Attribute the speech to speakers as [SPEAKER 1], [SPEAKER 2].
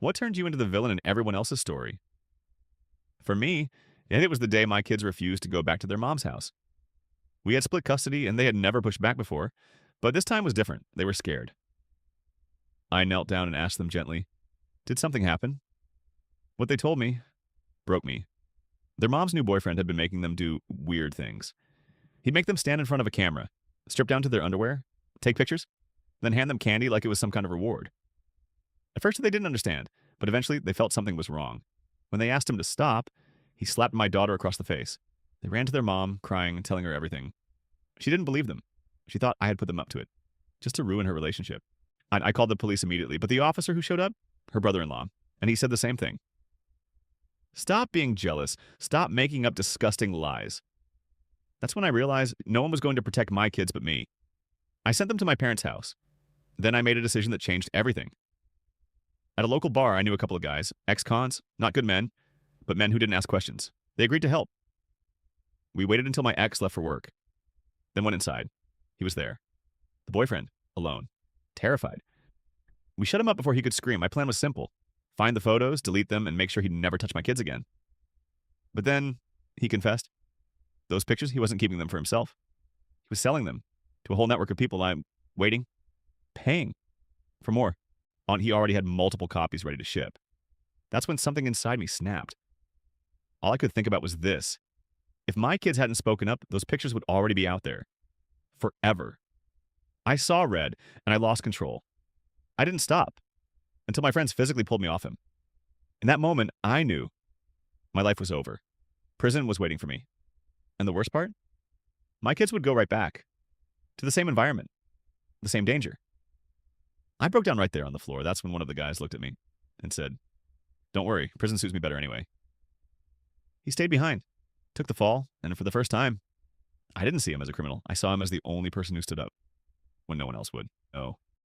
[SPEAKER 1] What turned you into the villain in everyone else's story? For me, it was the day my kids refused to go back to their mom's house. We had split custody and they had never pushed back before, but this time was different. They were scared. I knelt down and asked them gently, "Did something happen?" What they told me broke me. Their mom's new boyfriend had been making them do weird things. He'd make them stand in front of a camera, strip down to their underwear, take pictures, then hand them candy like it was some kind of reward. At first, they didn't understand, but eventually they felt something was wrong. When they asked him to stop, he slapped my daughter across the face. They ran to their mom, crying and telling her everything. She didn't believe them. She thought I had put them up to it, just to ruin her relationship. I called the police immediately, but the officer who showed up, her brother-in-law, and he said the same thing. Stop being jealous. Stop making up disgusting lies. That's when I realized no one was going to protect my kids but me. I sent them to my parents' house. Then I made a decision that changed everything. At a local bar, I knew a couple of guys, ex-cons, not good men, but men who didn't ask questions. They agreed to help. We waited until my ex left for work, then went inside. He was there. The boyfriend, alone, terrified. We shut him up before he could scream. My plan was simple. Find the photos, delete them, and make sure he'd never touch my kids again. But then, he confessed. Those pictures, he wasn't keeping them for himself. He was selling them to a whole network of people I'm waiting, paying for more. He already had multiple copies ready to ship. That's when something inside me snapped. All I could think about was this. If my kids hadn't spoken up, those pictures would already be out there. Forever. I saw red, and I lost control. I didn't stop until my friends physically pulled me off him. In that moment, I knew my life was over. Prison was waiting for me. And the worst part? My kids would go right back to the same environment, the same danger. I broke down right there on the floor. That's when one of the guys looked at me and said, "Don't worry, prison suits me better anyway." He stayed behind, took the fall, and for the first time, I didn't see him as a criminal. I saw him as the only person who stood up when no one else would. Oh,